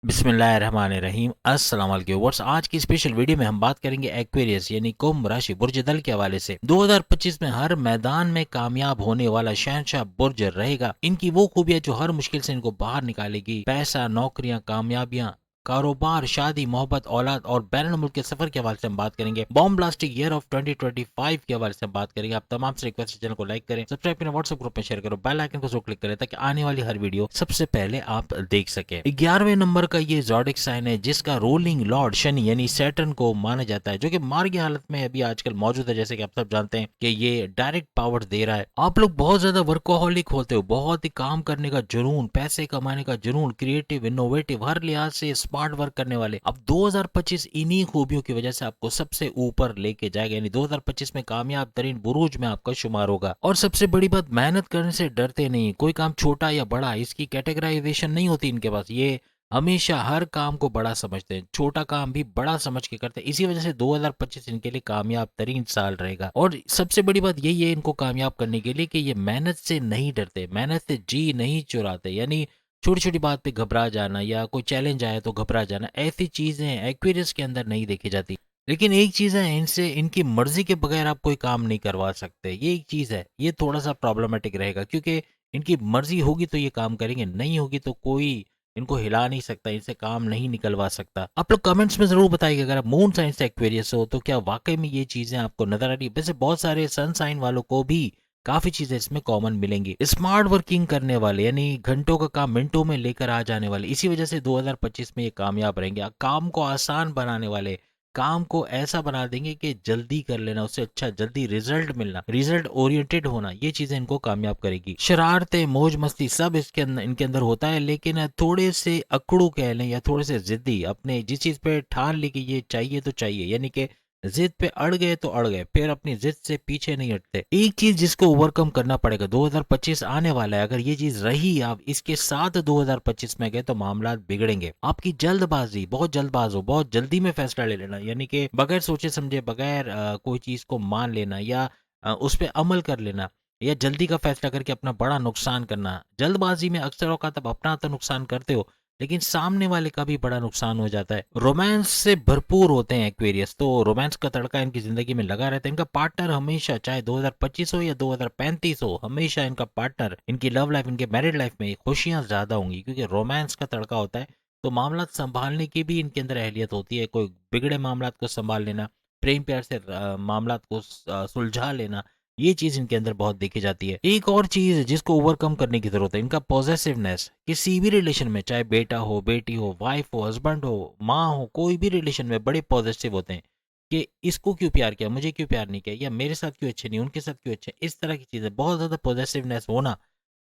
बिस्मिल्लाहिर्रहमानिर्रहीम अस्सलाम वालेकुम व्यूअर्स। आज की स्पेशल वीडियो में हम बात करेंगे एक्वेरियस यानी कुंभ राशि बुर्ज दल के हवाले से 2025 में हर मैदान में कामयाब होने वाला शहंशाह बुर्ज रहेगा। इनकी वो खूबियां जो हर मुश्किल से इनको बाहर निकालेगी। पैसा, नौकरियां, कामयाबियां, कारोबार, शादी, मोहब्बत, औलाद और बैरून मुल्क के सफर के हवाले से हम बात करेंगे। बॉम्ब ब्लास्टिंग ईयर ऑफ 2025 के हवाले से हम बात करेंगे। आप तमाम से रिक्वेस्ट चैनल को लाइक करें, सब्सक्राइब करें, व्हाट्सएप ग्रुप में शेयर करो, बेल आइकन को जरूर क्लिक करें ताकि आने वाली हर वीडियो सबसे पहले आप देख सकें। 11वें नंबर का ये ज़ोडिक साइन है जिसका रूलिंग लॉर्ड शनि यानी सैटर्न को माना जाता है, जो कि मार्गी हालत में अभी आजकल मौजूद है। जैसे कि आप सब जानते हैं कि ये डायरेक्ट पावर दे रहा है। आप लोग बहुत ज्यादा वर्कोहॉलिक होते हो, बहुत ही काम करने का जुनून, पैसे कमाने का जुनून, क्रिएटिव, इनोवेटिव, हर लिहाज से स्मार्ट वर्क करने वाले। अब 2025 इन्हीं खूबियों की वजह से आपको सबसे ऊपर लेके जाएगा, यानी 2025 में कामयाब तरीन बुरूज में आपका शुमार होगा। और सबसे बड़ी बात, मेहनत करने से डरते नहीं। कोई काम छोटा या बड़ा इसकी कैटेगराइजेशन नहीं होती इनके पास। ये हमेशा हर काम को बड़ा समझते हैं, छोटा काम भी बड़ा समझ के करते हैं। इसी वजह से 2025 इनके लिए कामयाब तरीन साल रहेगा। और सबसे बड़ी बात यही है इनको कामयाब करने के लिए कि ये मेहनत से नहीं डरते, मेहनत से जी नहीं चुराते। यानी छोटी छोटी बात पे घबरा जाना या कोई चैलेंज आया तो घबरा जाना, ऐसी चीजें एक्वेरियस के अंदर नहीं देखी जाती। लेकिन एक चीज है, इनसे इनकी मर्जी के बगैर आप कोई काम नहीं करवा सकते। ये एक चीज है, ये थोड़ा सा प्रॉब्लमेटिक रहेगा क्योंकि इनकी मर्जी होगी तो ये काम करेंगे, नहीं होगी तो कोई इनको हिला नहीं सकता, इनसे काम नहीं निकलवा सकता। आप लोग कमेंट्स में जरूर बताइए अगर आप मून साइन से एक्वेरियस हो तो क्या वाकई में ये चीजें आपको नजर आ रही है। वैसे बहुत सारे सन साइन वालों को भी काफी चीजें इसमें कॉमन मिलेंगी। स्मार्ट वर्किंग करने वाले यानी घंटों का काम मिनटों में लेकर आ जाने वाले, इसी वजह से 2025 में ये कामयाब रहेंगे। काम को आसान बनाने वाले, काम को ऐसा बना देंगे कि जल्दी कर लेना, उससे अच्छा जल्दी रिजल्ट मिलना, रिजल्ट ओरिएंटेड होना, ये चीजें इनको कामयाब करेगी। शरारतें, मौज मस्ती सब इसके अंदर इनके अंदर होता है, लेकिन थोड़े से अकड़ू कह लें या थोड़े से जिद्दी, अपने जिस चीज पे ठान ली कि ये चाहिए तो चाहिए, यानी कि जिद पे अड़ गए तो अड़ गए, फिर अपनी जिद से पीछे नहीं हटते। एक चीज जिसको ओवरकम करना पड़ेगा, 2025 आने वाला है, अगर ये चीज रही आप इसके साथ 2025 में गए तो मामला बिगड़ेंगे। आपकी जल्दबाजी, बहुत जल्दबाज हो, बहुत जल्दी में फैसला ले लेना, यानी कि बगैर सोचे समझे, बगैर कोई चीज को मान लेना या उस पर अमल कर लेना, या जल्दी का फैसला करके अपना बड़ा नुकसान करना। जल्दबाजी में अक्सर औकात आप अपना तो नुकसान करते हो लेकिन सामने वाले का भी बड़ा नुकसान हो जाता है। रोमांस से भरपूर होते हैं एक्वेरियस, तो रोमांस का तड़का इनकी जिंदगी में लगा रहता है। इनका पार्टनर हमेशा, चाहे 2025 हो या 2035 हो, हमेशा इनका पार्टनर, इनकी लव लाइफ, इनके मैरिड लाइफ में खुशियां ज्यादा होंगी क्योंकि रोमांस का तड़का होता है। तो मामला संभालने की भी इनके अंदर अहलियत होती है, कोई बिगड़े मामला को संभाल लेना, प्रेम प्यार से मामला को सुलझा लेना, ये चीज इनके अंदर बहुत देखी जाती है। एक और चीज जिसको ओवरकम करने की जरूरत है, इनका पॉजिटिवनेस। किसी भी रिलेशन में, चाहे बेटा हो, बेटी हो, वाइफ हो, हस्बैंड हो, माँ हो, कोई भी रिलेशन में बड़े पॉजिटिव होते हैं कि इसको क्यों प्यार किया, मुझे क्यों प्यार नहीं किया, या मेरे साथ क्यों अच्छे नहीं, उनके साथ क्यों अच्छे। इस तरह की चीजें, बहुत ज्यादा पॉजिटिवनेस होना,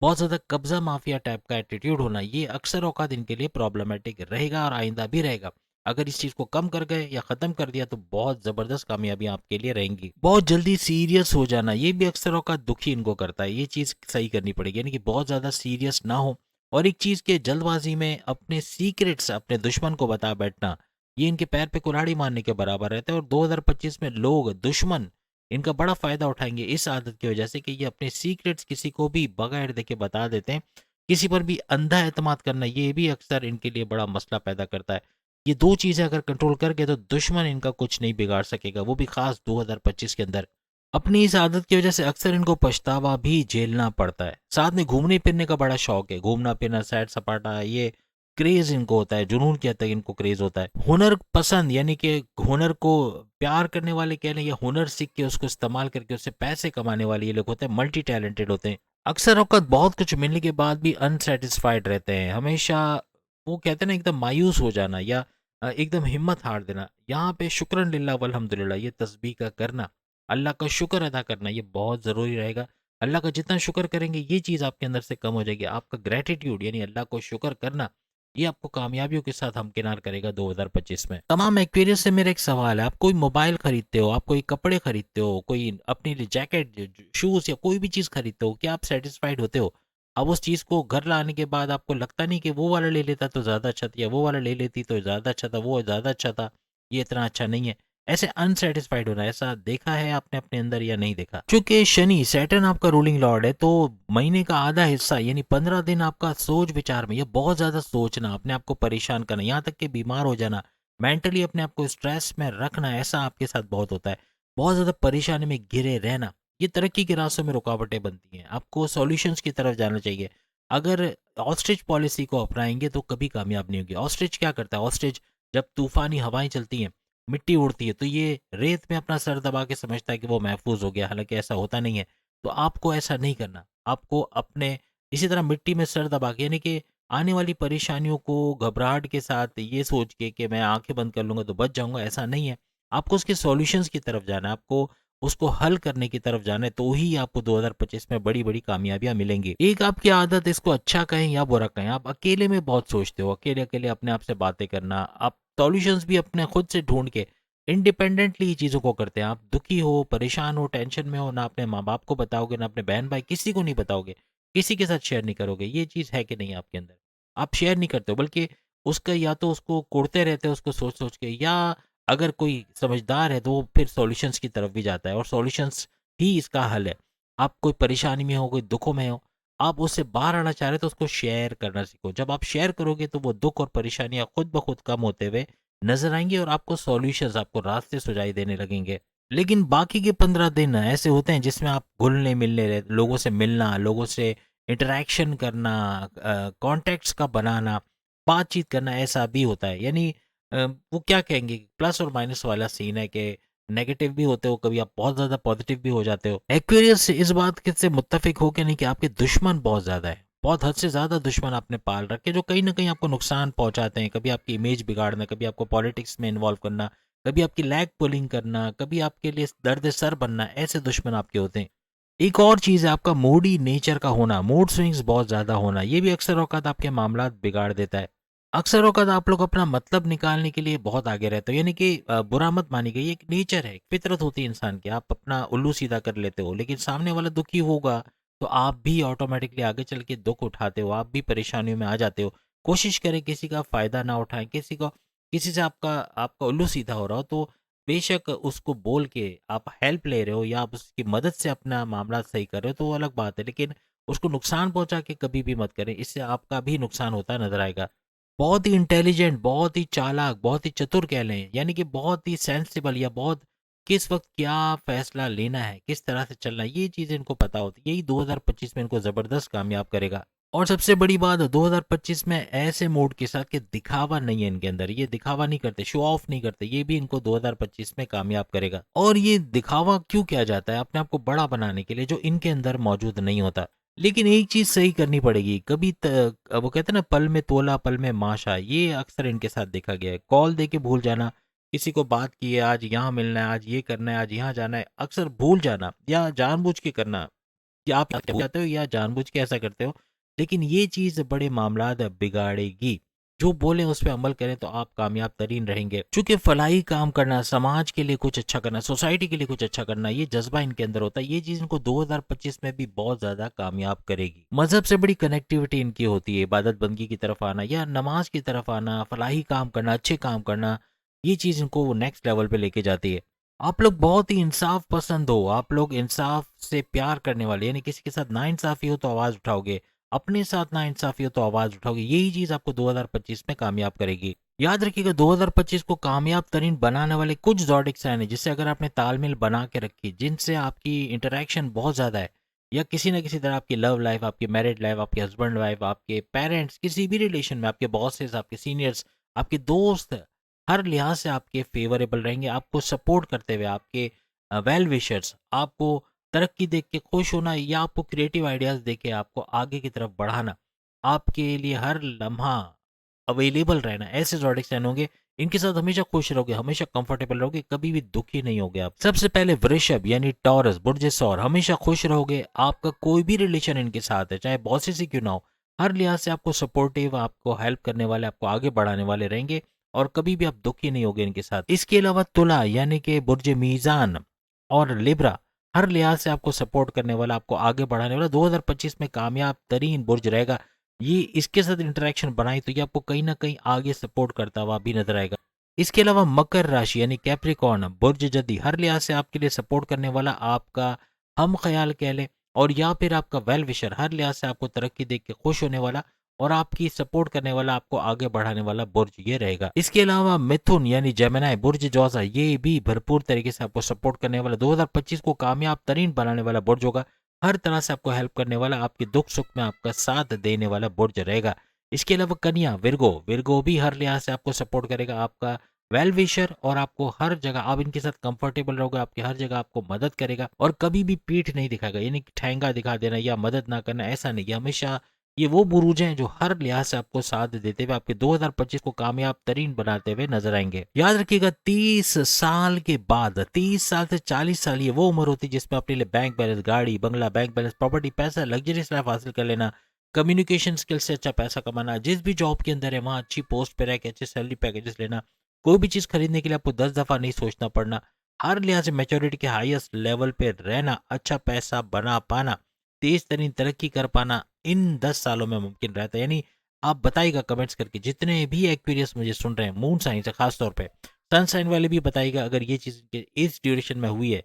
बहुत ज्यादा कब्जा माफिया टाइप का एटीट्यूड होना, ये अक्सर औकात इनके लिए प्रॉब्लमेटिक रहेगा और आइंदा भी रहेगा। अगर इस चीज को कम कर गए या खत्म कर दिया तो बहुत जबरदस्त कामयाबियां आपके लिए रहेंगी। बहुत जल्दी सीरियस हो जाना, ये भी अक्सर औकात दुखी इनको करता है, ये चीज सही करनी पड़ेगी, यानी कि बहुत ज्यादा सीरियस ना हो। और एक चीज के जल्दबाजी में अपने सीक्रेट्स अपने दुश्मन को बता बैठना, ये इनके पैर पे कुल्हाड़ी मारने के बराबर रहता है। और 2025 में लोग, दुश्मन इनका बड़ा फायदा उठाएंगे इस आदत की वजह से कि ये अपने सीक्रेट्स किसी को भी बगैर देखे बता देते हैं। किसी पर भी अंधा एतमाद करना, ये भी अक्सर इनके लिए बड़ा मसला पैदा करता है। ये दो चीजें अगर कंट्रोल कर गए तो दुश्मन इनका कुछ नहीं बिगाड़ सकेगा, वो भी खास 2025 के अंदर। अपनी इस आदत की वजह से अक्सर इनको पछतावा भी झेलना पड़ता है। साथ में घूमने फिरने का बड़ा शौक है, घूमना फिरना, सैर सपाटा, ये क्रेज इनको होता है, जुनून की हद तक इनको क्रेज होता है। हुनर पसंद, यानी कि हुनर को प्यार करने वाले कह लें, या हुनर सीख के उसको इस्तेमाल करके उससे पैसे कमाने वाले ये लोग होते हैं, मल्टी टैलेंटेड होते हैं। अक्सर औकत बहुत कुछ मिलने के बाद भी अनसेटिस्फाइड रहते हैं हमेशा। वो कहते हैं ना, एकदम मायूस हो जाना या एकदम हिम्मत हार देना। यहाँ पे शुक्रन लिल्लाह वल्हम्दुलिल्लाह, ये तस्बीह का करना, अल्लाह का शुक्र अदा करना, ये बहुत ज़रूरी रहेगा। अल्लाह का जितना शुक्र करेंगे ये चीज़ आपके अंदर से कम हो जाएगी। आपका ग्रेटिट्यूड यानी अल्लाह को शुक्र करना, ये आपको कामयाबियों के साथ हमकिनार करेगा 2025 में। तमाम एक्वेरियस से मेरा एक सवाल है, आप कोई मोबाइल खरीदते हो, आप कोई कपड़े खरीदते हो, कोई अपने लिए जैकेट, शूज़ या कोई भी चीज़ खरीदते हो, क्या आप सेटिस्फाइड होते हो? अब उस चीज़ को घर लाने के बाद आपको लगता नहीं कि वो वाला ले लेता तो ज़्यादा अच्छा था, या वो वाला ले लेती तो ज़्यादा अच्छा था, वो ज़्यादा अच्छा था, ये इतना अच्छा नहीं है। ऐसे अनसेटिस्फाइड होना, ऐसा देखा है आपने अपने अंदर या नहीं देखा? क्योंकि शनि सैटर्न आपका रूलिंग लॉर्ड है, तो महीने का आधा हिस्सा यानी 15 दिन आपका सोच विचार में, ये बहुत ज्यादा सोचना, अपने आप को परेशान करना, यहाँ तक कि बीमार हो जाना, मेंटली अपने आप को स्ट्रेस में रखना, ऐसा आपके साथ बहुत होता है। बहुत ज्यादा परेशानी में घिरे रहना, ये तरक्की के रास्तों में रुकावटें बनती हैं। आपको सॉल्यूशंस की तरफ जाना चाहिए। अगर ऑस्ट्रिच पॉलिसी को अपनाएंगे तो कभी कामयाब नहीं होगी। ऑस्ट्रिच क्या करता है? ऑस्ट्रिच जब तूफानी हवाएं चलती हैं, मिट्टी उड़ती है, तो ये रेत में अपना सर दबा के समझता है कि वो महफूज हो गया, हालांकि ऐसा होता नहीं है। तो आपको ऐसा नहीं करना। आपको अपने इसी तरह मिट्टी में सर दबा के, यानी कि आने वाली परेशानियों को घबराहट के साथ ये सोच के कि मैं आंखें बंद कर लूंगा तो बच जाऊंगा, ऐसा नहीं है। आपको उसके सॉल्यूशंस की तरफ जाना है, आपको उसको हल करने की तरफ जाना है, तो ही आपको 2025 में बड़ी बड़ी कामयाबियां मिलेंगी। एक आपकी आदत, इसको अच्छा कहें या बुरा कहें, आप अकेले में बहुत सोचते हो, अकेले अकेले अपने आप से बातें करना, आप सॉल्यूशंस भी अपने खुद से ढूंढ के इंडिपेंडेंटली चीज़ों को करते हैं। आप दुखी हो, परेशान हो, टेंशन में हो, ना अपने माँ बाप को बताओगे, ना अपने बहन भाई, किसी को नहीं बताओगे, किसी के साथ शेयर नहीं करोगे। ये चीज़ है कि नहीं आपके अंदर? आप शेयर नहीं करते हो, बल्कि उसका या तो उसको कोड़ते रहते हो उसको सोच सोच के, या अगर कोई समझदार है तो वो फिर सॉल्यूशंस की तरफ भी जाता है, और सॉल्यूशंस ही इसका हल है। आप कोई परेशानी में हो, कोई दुखों में हो, आप उससे बाहर आना चाह रहे हो तो उसको शेयर करना सीखो। जब आप शेयर करोगे तो वो दुख और परेशानियां खुद ब खुद कम होते हुए नजर आएंगे, और आपको सॉल्यूशंस, आपको रास्ते सुझाई देने लगेंगे। लेकिन बाकी के 15 दिन ऐसे होते हैं जिसमें आप घुलने मिलने लोगों से मिलना, लोगों से इंटरेक्शन करना, कॉन्टेक्ट्स का बनाना, बातचीत करना, ऐसा भी होता है। यानी वो क्या कहेंगे, प्लस और माइनस वाला सीन है कि नेगेटिव भी होते हो, कभी आप बहुत ज्यादा पॉजिटिव भी हो जाते हो। एक्वेरियस इस बात के से मुत्तफिक हो कि नहीं कि आपके दुश्मन बहुत ज्यादा है, बहुत हद से ज्यादा दुश्मन आपने पाल रखे, जो कहीं ना कहीं आपको नुकसान पहुंचाते हैं। कभी आपकी इमेज बिगाड़ना, कभी आपको पॉलिटिक्स में इन्वॉल्व करना, कभी आपकी लैग पुलिंग करना, कभी आपके लिए दर्द सर बनना, ऐसे दुश्मन आपके होते हैं। एक और चीज है आपका मूडी नेचर का होना, मूड स्विंग्स बहुत ज्यादा होना, ये भी अक्सर औकात आपके मामला बिगाड़ देता है। अक्सर औकात आप लोग अपना मतलब निकालने के लिए बहुत आगे रहते हो, यानी कि बुरा मत मानिएगा, ये एक नेचर है, फितरत होती है इंसान की। आप अपना उल्लू सीधा कर लेते हो, लेकिन सामने वाला दुखी होगा तो आप भी ऑटोमेटिकली आगे चल के दुख उठाते हो, आप भी परेशानियों में आ जाते हो। कोशिश करें किसी का फायदा ना उठाएं, किसी से आपका आपका उल्लू सीधा हो रहा हो तो बेशक उसको बोल के आप हेल्प ले रहे हो या आप उसकी मदद से अपना मामला सही कर रहे हो तो वो अलग बात है, लेकिन उसको नुकसान पहुंचा के कभी भी मत करें, इससे आपका भी नुकसान होता नजर आएगा। बहुत ही इंटेलिजेंट, बहुत ही चालाक, बहुत ही चतुर कह लें, यानी कि बहुत ही सेंसिबल, या बहुत किस वक्त क्या फैसला लेना है, किस तरह से चलना है, ये चीज़ें इनको पता होती है। यही 2025 में इनको ज़बरदस्त कामयाब करेगा। और सबसे बड़ी बात, 2025 में ऐसे मूड के साथ कि दिखावा नहीं है इनके अंदर, ये दिखावा नहीं करते, शो ऑफ नहीं करते, ये भी इनको 2025 में कामयाब करेगा। और ये दिखावा क्यों किया जाता है? अपने आप को बड़ा बनाने के लिए, जो इनके अंदर मौजूद नहीं होता। लेकिन एक चीज सही करनी पड़ेगी, वो कहते हैं ना, पल में तोला पल में माशा, ये अक्सर इनके साथ देखा गया है। कॉल दे के भूल जाना, किसी को बात की है, आज यहाँ मिलना है, आज ये करना है, आज यहाँ जाना है, अक्सर भूल जाना या जानबूझ के करना, या आप जाते हो या जानबूझ के ऐसा करते हो, लेकिन ये चीज बड़े मामलात बिगाड़ेगी। जो बोले उस पर अमल करें तो आप कामयाब तरीन रहेंगे। चूंकि फलाही काम करना, समाज के लिए कुछ अच्छा करना, सोसाइटी के लिए कुछ अच्छा करना, ये जज्बा इनके अंदर होता है। ये चीज इनको 2025 में भी बहुत ज्यादा कामयाब करेगी। मजहब से बड़ी कनेक्टिविटी इनकी होती है, इबादत बंदगी की तरफ आना या नमाज की तरफ आना, फलाही काम करना, अच्छे काम करना, ये चीज इनको नेक्स्ट लेवल पे लेके जाती है। आप लोग बहुत ही इंसाफ पसंद हो, आप लोग इंसाफ से प्यार करने वाले, यानी किसी के साथ ना इंसाफी हो तो आवाज उठाओगे, अपने साथ ना इंसाफी हो तो आवाज उठाओगे। यही चीज आपको 2025 में कामयाब करेगी। याद रखिएगा, 2025 को कामयाब तरीन बनाने वाले कुछ ज़ोडिक साइन है, जिससे अगर आपने तालमेल बना के रखी, जिनसे आपकी इंटरेक्शन बहुत ज्यादा है, या किसी ना किसी तरह आपकी लव लाइफ, आपकी मैरिड लाइफ, आपके हस्बैंड वाइफ, आपके पेरेंट्स, किसी भी रिलेशन में, आपके बॉसेस, आपके सीनियर्स, आपके दोस्त, हर लिहाज से आपके फेवरेबल रहेंगे, आपको सपोर्ट करते हुए, आपके वेल विशर्स, आपको तरक्की देख के खुश होना या आपको क्रिएटिव आइडियाज देख के आपको आगे की तरफ बढ़ाना, आपके लिए हर लम्हा अवेलेबल रहना, ऐसे ज़ोडिक साइन होंगे। इनके साथ हमेशा खुश रहोगे, हमेशा कंफर्टेबल रहोगे, कभी भी दुखी नहीं होगे आप। सबसे पहले वृषभ यानी टॉरस, बुर्ज सौर, हमेशा खुश रहोगे। आपका कोई भी रिलेशन इनके साथ है, चाहे बॉसेस ही क्यों ना हो, हर लिहाज से आपको सपोर्टिव, आपको हेल्प करने वाले, आपको आगे बढ़ाने वाले रहेंगे, और कभी भी आप दुखी नहीं होगे इनके साथ। इसके अलावा तुला यानी कि बुर्ज मीजान और लिब्रा, हर लिहाज से आपको सपोर्ट करने वाला, आपको आगे बढ़ाने वाला 2025 में कामयाब तरीन बुर्ज रहेगा। ये इसके साथ इंटरेक्शन बनाई तो ये आपको कहीं ना कहीं आगे सपोर्ट करता हुआ भी नजर आएगा। इसके अलावा मकर राशि यानी कैप्रिकॉर्न बुर्ज जदी हर लिहाज से आपके लिए सपोर्ट करने वाला, आपका हम ख्याल कह लें, और या फिर आपका वेल विशर, हर लिहाज से आपको तरक्की देख के खुश होने वाला और आपकी सपोर्ट करने वाला, आपको आगे बढ़ाने वाला बुर्ज ये रहेगा। इसके अलावा मिथुन यानी जेमिनी बुर्ज जौजा, ये भी भरपूर तरीके से आपको सपोर्ट करने वाला, 2025 को कामयाब तरीन बनाने वाला बुर्ज होगा। हर तरह से आपको हेल्प करने वाला, आपके दुख सुख में आपका साथ देने वाला बुर्ज रहेगा। इसके अलावा कन्या विर्गो, विर्गो भी हर लिहाज से आपको सपोर्ट करेगा, आपका वेल विशर, और आपको हर जगह आप इनके साथ कंफर्टेबल रहोगे, आपकी हर जगह आपको मदद करेगा और कभी भी पीठ नहीं दिखाएगा, यानी कि ठेंगा दिखा देना या मदद ना करना, ऐसा नहीं। ये हमेशा ये वो बुरुज हैं जो हर लिहाज से आपको साथ देते हुए आपके 2025 को कामयाब तरीन बनाते हुए नजर आएंगे। याद रखिएगा 30 साल के बाद, 30 साल से 40 साल ये वो उम्र होती है जिसमें अपने लिए बैंक बैलेंस, गाड़ी बंगला, बैंक बैलेंस, प्रॉपर्टी, पैसा, लग्जरियस लाइफ हासिल कर लेना, कम्युनिकेशन स्किल से अच्छा पैसा कमाना, जिस भी जॉब के अंदर है वहां अच्छी पोस्ट पे रह के अच्छे सैलरी पैकेजेस लेना, कोई भी चीज खरीदने के लिए आपको 10 दफा नहीं सोचना पड़ना, हर लिहाज से मैच्योरिटी के हाईएस्ट लेवल पे रहना, अच्छा पैसा बना पाना, तेज तरीन तरक्की कर पाना, इन 10 सालों में मुमकिन रहता है। यानी आप बताइएगा कमेंट्स करके, जितने भी एक्वेरियस मुझे सुन रहे हैं मून साइन से खासतौर पे, सन साइन वाले भी बताइएगा अगर ये चीज इस ड्यूरेशन में हुई है।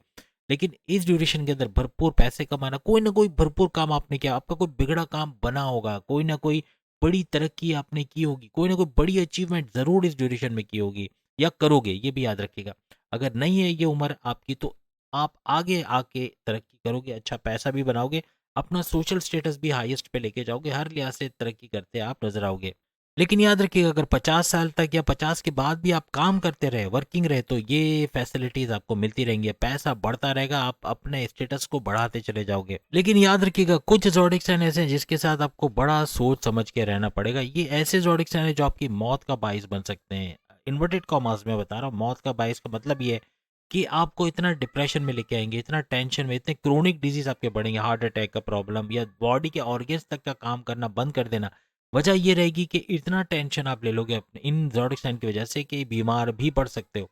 लेकिन इस ड्यूरेशन के अंदर भरपूर पैसे कमाना, कोई ना कोई भरपूर काम आपने किया, आपका कोई बिगड़ा काम बना होगा, कोई ना कोई बड़ी तरक्की आपने की होगी, कोई ना कोई बड़ी अचीवमेंट जरूर इस ड्यूरेशन में की होगी या करोगे, ये भी याद रखिएगा। अगर नहीं है ये उम्र आपकी तो आप आगे आके तरक्की करोगे, अच्छा पैसा भी बनाओगे, अपना सोशल स्टेटस भी हाईएस्ट पे लेके जाओगे, हर लिहाज से तरक्की करते आप नजर आओगे। लेकिन याद रखिएगा अगर 50 साल तक या 50 के बाद भी आप काम करते रहे, वर्किंग रहे, तो ये फैसिलिटीज आपको मिलती रहेंगी, पैसा बढ़ता रहेगा, आप अपने स्टेटस को बढ़ाते चले जाओगे। लेकिन याद रखिएगा कुछ ज़ोडिक साइन ऐसे हैं जिसके साथ आपको बड़ा सोच समझ के रहना पड़ेगा। ये ऐसे ज़ोडिक साइन है जो आपकी मौत का बाइस बन सकते हैं। इन्वर्टेड कॉमास में बता रहा हूँ, मौत का बाइस का मतलब ये है कि आपको इतना डिप्रेशन में लेके आएंगे, इतना टेंशन में, इतने क्रोनिक डिजीज आपके बढ़ेंगे, हार्ट अटैक का प्रॉब्लम या बॉडी के ऑर्गन्स तक का काम करना बंद कर देना। वजह ये रहेगी कि इतना टेंशन आप ले लोगे अपने इन ज़ोडिक साइन की वजह से कि बीमार भी पड़ सकते हो।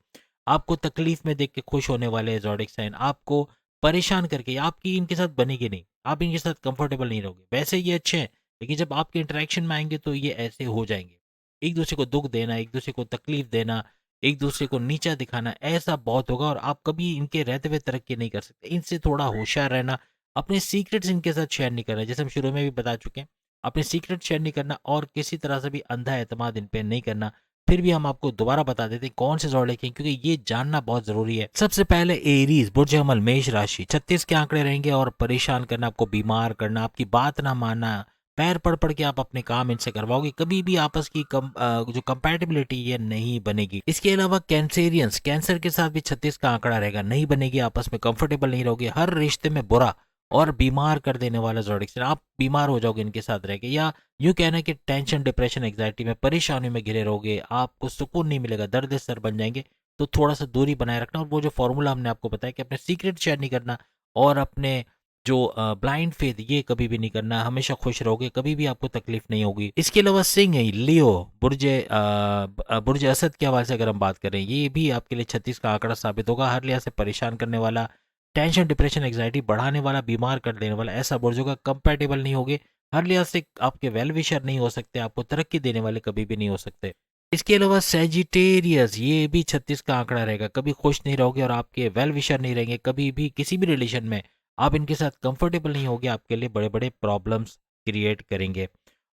आपको तकलीफ में देख के खुश होने वाले ज़ोडिक साइन आपको परेशान करके, आपकी इनके साथ बनेगी नहीं, आप इनके साथ कंफर्टेबल नहीं रहोगे। वैसे ये अच्छे हैं, लेकिन जब आपके इंटरेक्शन में आएंगे तो ये ऐसे हो जाएंगे, एक दूसरे को दुख देना, एक दूसरे को तकलीफ देना, एक दूसरे को नीचा दिखाना, ऐसा बहुत होगा और आप कभी इनके रहते हुए तरक्की नहीं कर सकते। इनसे थोड़ा होशियार रहना, अपने सीक्रेट्स इनके साथ शेयर नहीं करना, जैसे हम शुरू में भी बता चुके हैं, अपने सीक्रेट शेयर नहीं करना और किसी तरह से भी अंधा एतमाद इन पे नहीं करना। फिर भी हम आपको दोबारा बता देते हैं कौन से जोड़े के, क्योंकि ये जानना बहुत जरूरी है। सबसे पहले एरीज बुर्ज अमल मेष राशि, 36 के आंकड़े रहेंगे और परेशान करना, आपको बीमार करना, आपकी बात ना मानना, पैर पड़ पड़ के आप अपने काम इनसे करवाओगे, कभी भी आपस की जो कंपैटिबिलिटी ये नहीं बनेगी। इसके अलावा कैंसेरियंस, कैंसर के साथ भी 36 का आंकड़ा रहेगा, नहीं बनेगी, आपस में कंफर्टेबल नहीं रहोगे, हर रिश्ते में बुरा और बीमार कर देने वाला ज़ोडिक साइन, आप बीमार हो जाओगे इनके साथ रह के, या यूँ कहना कि टेंशन, डिप्रेशन, एग्जाइटी में, परेशानी में घिरे रहोगे, आपको सुकून नहीं मिलेगा, दर्द सर बन जाएंगे। तो थोड़ा सा दूरी बनाए रखना, और वो जो फॉर्मूला हमने आपको बताया कि अपने सीक्रेट शेयर नहीं करना और अपने जो ब्लाइंड फेथ ये कभी भी नहीं करना, हमेशा खुश रहोगे, कभी भी आपको तकलीफ नहीं होगी। इसके अलावा सिंह है लियो बुर्ज असद के हवाले से अगर हम बात करें, ये भी आपके लिए 36 का आंकड़ा साबित होगा, हर लिहाज से परेशान करने वाला, टेंशन, डिप्रेशन, एग्जाइटी बढ़ाने वाला, बीमार कर देने वाला ऐसा बुर्ज होगा, कंपैटिबल नहीं होगे, हर लिहाज से आपके वेल विशर नहीं हो सकते, आपको तरक्की देने वाले कभी भी नहीं हो सकते। इसके अलावा सेजिटेरियस, ये भी 36 का आंकड़ा रहेगा, कभी खुश नहीं रहोगे और आपके वेल विशर नहीं रहेंगे, कभी भी किसी भी रिलेशन में आप इनके साथ कंफर्टेबल नहीं होगे, आपके लिए बड़े बड़े प्रॉब्लम्स क्रिएट करेंगे।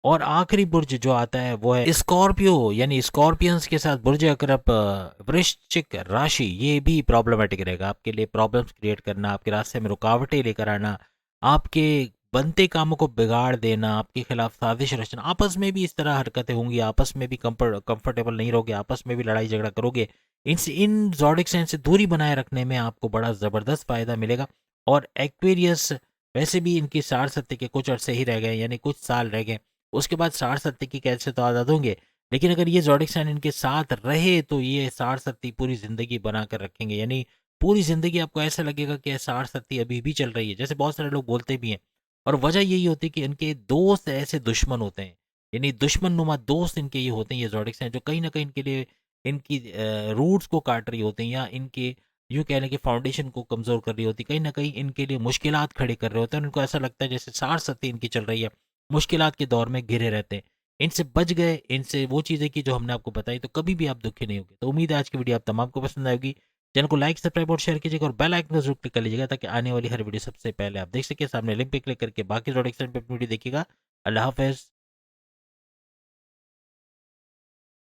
और आखिरी बुर्ज जो आता है वो है स्कॉर्पियो, यानी स्कॉर्पियंस के साथ बुर्ज अकरब वृश्चिक राशि, ये भी प्रॉब्लमेटिक रहेगा, आपके लिए प्रॉब्लम्स क्रिएट करना, आपके रास्ते में रुकावटें लेकर आना, आपके बनते कामों को बिगाड़ देना, आपके खिलाफ साजिश रचना, आपस में भी इस तरह हरकतें होंगी, आपस में भी कंफर्टेबल नहीं रहोगे, आपस में भी लड़ाई झगड़ा करोगे। इन ज़ोडिक साइन से दूरी बनाए रखने में आपको बड़ा ज़बरदस्त फायदा मिलेगा। और एक्वेरियस वैसे भी इनकी साढ़ सत्य के कुछ अरसे ही रह गए, यानी कुछ साल रह गए, उसके बाद साढ़ सत्य की कैसे तो आज़ाद होंगे। लेकिन अगर ये ज़ोडिक साइन इनके साथ रहे तो ये साढ़ सत्ती पूरी जिंदगी बना कर रखेंगे, यानी पूरी जिंदगी आपको ऐसा लगेगा कि साढ़ सत्ती अभी भी चल रही है, जैसे बहुत सारे लोग बोलते भी हैं। और वजह यही होती है कि इनके दोस्त ऐसे दुश्मन होते हैं, यानी दुश्मन नुमा दोस्त इनके ये होते हैं, ये ज़ोडिक साइन जो कहीं ना कहीं इनके लिए इनकी रूट्स को काट रही होती हैं, या इनके यूँ कह लें कि फाउंडेशन को कमज़ोर कर रही होती, कहीं ना कहीं इनके लिए मुश्किलात खड़े कर रहे होते हैं, और इनको ऐसा लगता है जैसे साढ़ सत्ती इनकी चल रही है, मुश्किलात के दौर में घिरे रहते हैं। इनसे बच गए, इनसे वो चीज़ें की जो हमने आपको बताई, तो कभी भी आप दुखी नहीं होंगे। तो उम्मीद है आज की वीडियो आप तमाम को पसंद आएगी। चैनल को लाइक, सब्सक्राइब और शेयर कीजिएगा और बेल आइकन को जरूर क्लिक कर लीजिएगा ताकि आने वाली हर वीडियो सबसे पहले आप देख सकें। सामने लिंक पे क्लिक करके बाकी प्रोडक्शन पे वीडियो देखिएगा। अल्लाह हाफ़िज़।